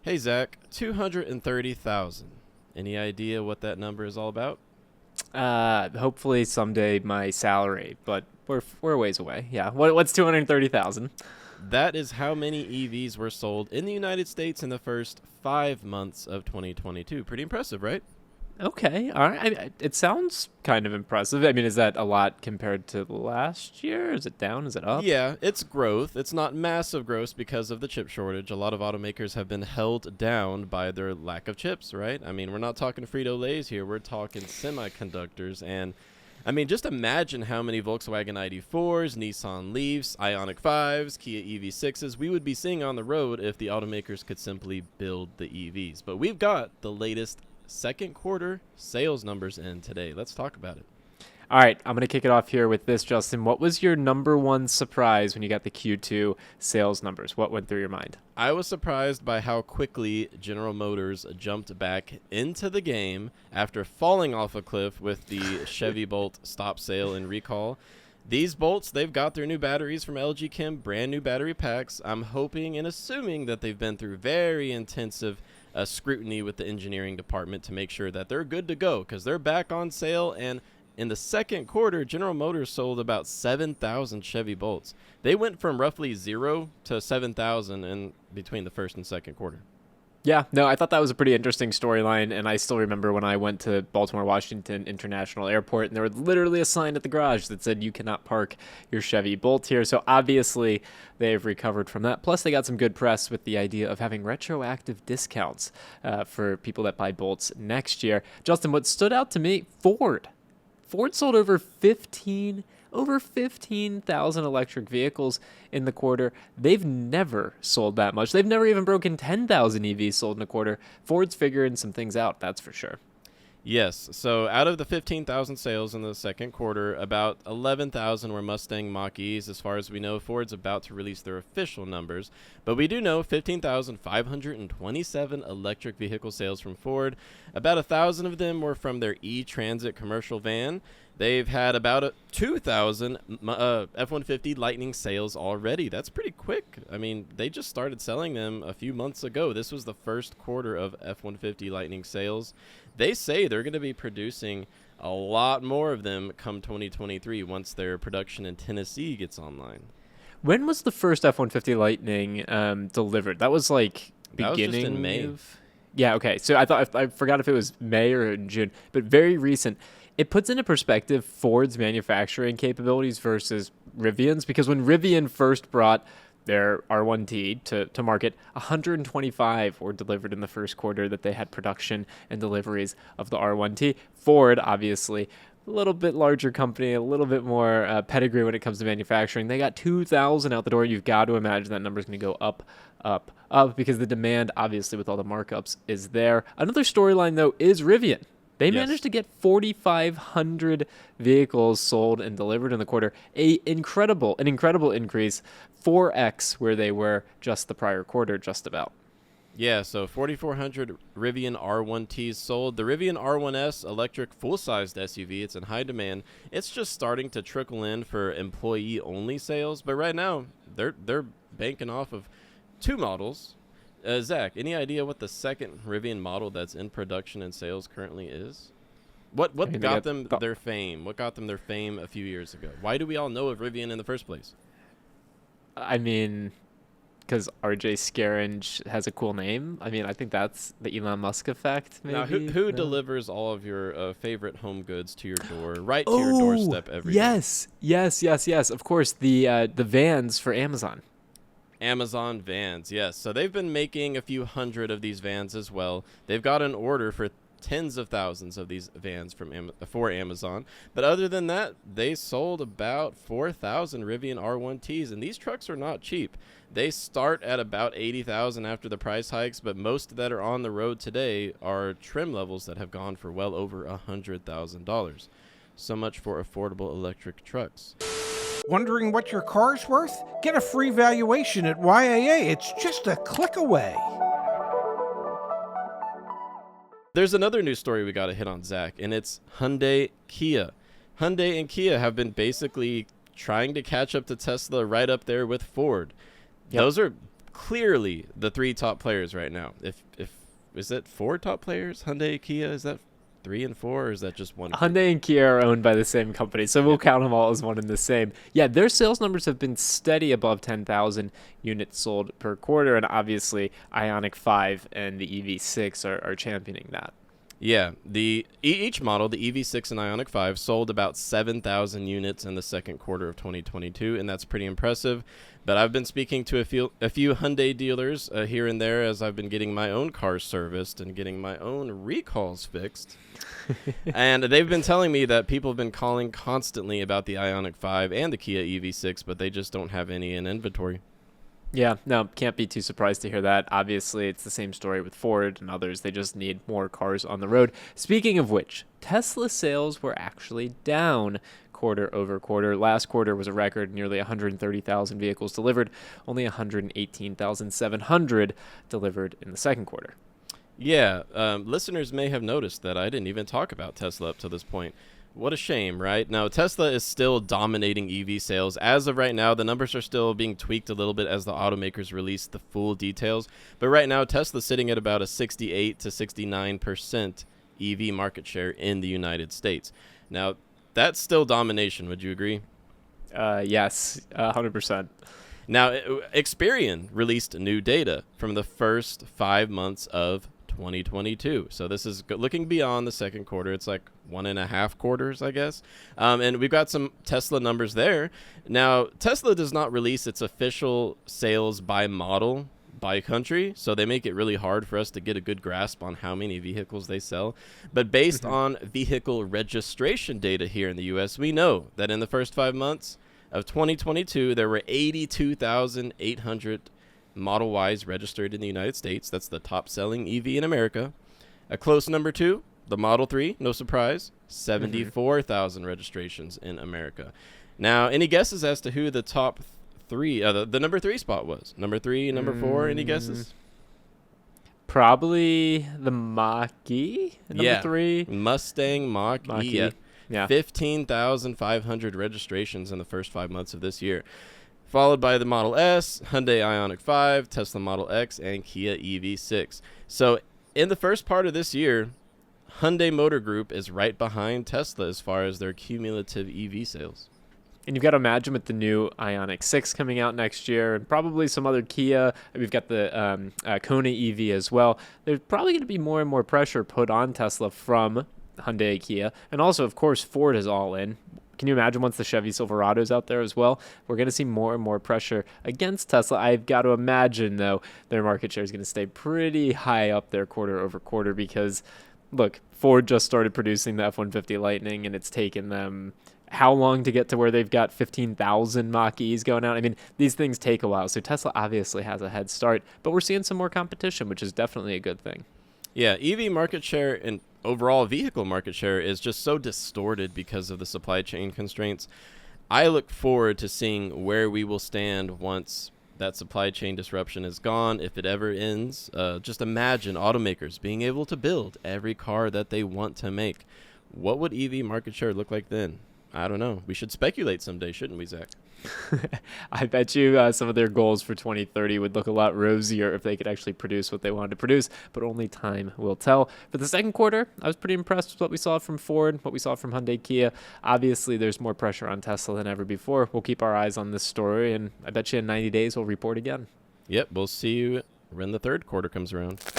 Hey, Zach, 230,000. Any idea what that number is all about? Hopefully someday my salary, but we're a ways away. Yeah. What's 230,000? That is how many EVs were sold in the United States in the first 5 months of 2022. Pretty impressive, right? Okay. All right. It sounds kind of impressive. I mean, is that a lot compared to last year? Is it down? Is it up? Yeah, it's growth. It's not massive growth because of the chip shortage. A lot of automakers have been held down by their lack of chips, right? I mean, we're not talking Frito-Lays here. We're talking semiconductors. And, I mean, just imagine how many Volkswagen ID4s, Nissan Leafs, Ioniq 5s, Kia EV6s we would be seeing on the road if the automakers could simply build the EVs. But we've got the latest second quarter sales numbers in today. Let's talk about it. All right. I'm going to kick it off here with this, Justin. What was your number one surprise when you got the Q2 sales numbers? What went through your mind? I was surprised by how quickly General Motors jumped back into the game after falling off a cliff with the Chevy Bolt stop sale and recall. These Bolts, they've got their new batteries from LG Chem, brand new battery packs. I'm hoping and assuming that they've been through very intensive scrutiny with the engineering department to make sure that they're good to go because they're back on sale. And in the second quarter, General Motors sold about 7,000 Chevy Bolts. They went from roughly 0 to 7,000 in between the first and second quarter. Yeah, no, I thought that was a pretty interesting storyline, and I still remember when I went to Baltimore Washington International Airport, and there was literally a sign at the garage that said you cannot park your Chevy Bolt here. So obviously they've recovered from that. Plus, they got some good press with the idea of having retroactive discounts for people that buy Bolts next year. Justin, what stood out to me, Ford. Ford sold over 15,000 electric vehicles in the quarter. They've never sold that much. They've never even broken 10,000 EVs sold in a quarter. Ford's figuring some things out, that's for sure. Yes, so out of the 15,000 sales in the second quarter, about 11,000 were Mustang Mach-E's. As far as we know, Ford's about to release their official numbers, but we do know 15,527 electric vehicle sales from Ford. About 1,000 of them were from their E-Transit commercial van. They've had about 2,000 F-150 Lightning sales already. That's pretty quick. I mean, they just started selling them a few months ago. This was the first quarter of F-150 Lightning sales. They say they're going to be producing a lot more of them come 2023 once their production in Tennessee gets online. When was the first F-150 Lightning delivered? That was like beginning That was just in May. Yeah, okay. So I forgot if it was May or in June, but very recent. It puts into perspective Ford's manufacturing capabilities versus Rivian's, because when Rivian first brought their R1T to market, 125 were delivered in the first quarter that they had production and deliveries of the R1T. Ford, obviously, a little bit larger company, a little bit more pedigree when it comes to manufacturing. They got 2,000 out the door. You've got to imagine that number is going to go up, up, up, because the demand, obviously, with all the markups, is there. Another storyline, though, is Rivian. They managed to get 4,500 vehicles sold and delivered in the quarter. An incredible increase, 4x where they were just the prior quarter, just about. Yeah, so 4,400 Rivian R1Ts sold. The Rivian R1S electric full-sized SUV, it's in high demand. It's just starting to trickle in for employee-only sales, but right now they're banking off of two models. Zach, any idea what the second Rivian model that's in production and sales currently is? What got them their fame? What got them their fame a few years ago? Why do we all know of Rivian in the first place? I mean, because RJ Scaringe has a cool name. I mean, I think that's the Elon Musk effect, maybe. Now, who delivers all of your favorite home goods to your door, right to your doorstep every day? Yes. Of course, the vans for Amazon. Amazon vans, yes. So they've been making a few hundred of these vans as well. They've got an order for tens of thousands of these vans for Amazon. But other than that, they sold about 4,000 Rivian R1Ts, and these trucks are not cheap. They start at about 80,000 after the price hikes, but most that are on the road today are trim levels that have gone for well over $100,000. So much for affordable electric trucks. Wondering what your car's worth? Get a free valuation at YAA. It's just a click away. There's another news story we got to hit on, Zach, and it's Hyundai Kia. Hyundai and Kia have been basically trying to catch up to Tesla right up there with Ford. Those are clearly the 3 top players right now. If is that 4 top players? Hyundai, Kia, is that 3 and 4, or is that just one? Hyundai and Kia are owned by the same company, so we'll count them all as one and the same. Yeah, their sales numbers have been steady above 10,000 units sold per quarter, and obviously Ioniq 5 and the EV6 are championing that. Yeah, each model, the EV6 and Ioniq 5, sold about 7,000 units in the second quarter of 2022, and that's pretty impressive. But I've been speaking to a few Hyundai dealers here and there as I've been getting my own cars serviced and getting my own recalls fixed. And they've been telling me that people have been calling constantly about the Ioniq 5 and the Kia EV6, but they just don't have any in inventory. Yeah, no, can't be too surprised to hear that. Obviously, it's the same story with Ford and others. They just need more cars on the road. Speaking of which, Tesla sales were actually down quarter over quarter. Last quarter was a record, nearly 130,000 vehicles delivered, only 118,700 delivered in the second quarter. Yeah, listeners may have noticed that I didn't even talk about Tesla up to this point. What a shame, right? Now, Tesla is still dominating EV sales. As of right now, the numbers are still being tweaked a little bit as the automakers release the full details. But right now, Tesla's sitting at about a 68 to 69% EV market share in the United States. Now, that's still domination. Would you agree? Yes, 100%. Now, Experian released new data from the first 5 months of 2022. So this is looking beyond the second quarter. It's like 1.5 quarters, I guess. And we've got some Tesla numbers there. Now, Tesla does not release its official sales by model, by country, so they make it really hard for us to get a good grasp on how many vehicles they sell. But based on vehicle registration data here in the U.S., we know that in the first 5 months of 2022, there were 82,800 Model Ys registered in the United States. That's the top-selling EV in America. A close number 2, the Model 3, no surprise, 74,000 registrations in America. Now, any guesses as to who the top 3, the number 3 spot was? Number 3, number 4, any guesses? Probably the Mach-E, number 3. Mustang Mach-E. Mach-E. Yeah. 15,500 registrations in the first 5 months of this year. Followed by the Model S, Hyundai Ioniq 5, Tesla Model X, and Kia EV6. So in the first part of this year, Hyundai Motor Group is right behind Tesla as far as their cumulative EV sales. And you've got to imagine with the new Ioniq 6 coming out next year, and probably some other Kia. We've got the Kona EV as well. There's probably going to be more and more pressure put on Tesla from Hyundai, Kia, and also, of course, Ford is all in. Can you imagine once the Chevy Silverado's out there as well? We're going to see more and more pressure against Tesla. I've got to imagine, though, their market share is going to stay pretty high up there quarter over quarter because, look, Ford just started producing the F-150 Lightning, and it's taken them how long to get to where they've got 15,000 Mach-E's going out? I mean, these things take a while, so Tesla obviously has a head start, but we're seeing some more competition, which is definitely a good thing. Yeah, EV market share and overall vehicle market share is just so distorted because of the supply chain constraints. I look forward to seeing where we will stand once that supply chain disruption is gone, if it ever ends. Just imagine automakers being able to build every car that they want to make. What would EV market share look like then? I don't know. We should speculate someday, shouldn't we, Zach? I bet you some of their goals for 2030 would look a lot rosier if they could actually produce what they wanted to produce, but only time will tell. For the second quarter, I was pretty impressed with what we saw from Ford, what we saw from Hyundai, Kia. Obviously, there's more pressure on Tesla than ever before. We'll keep our eyes on this story, and I bet you in 90 days we'll report again. Yep, we'll see you when the third quarter comes around.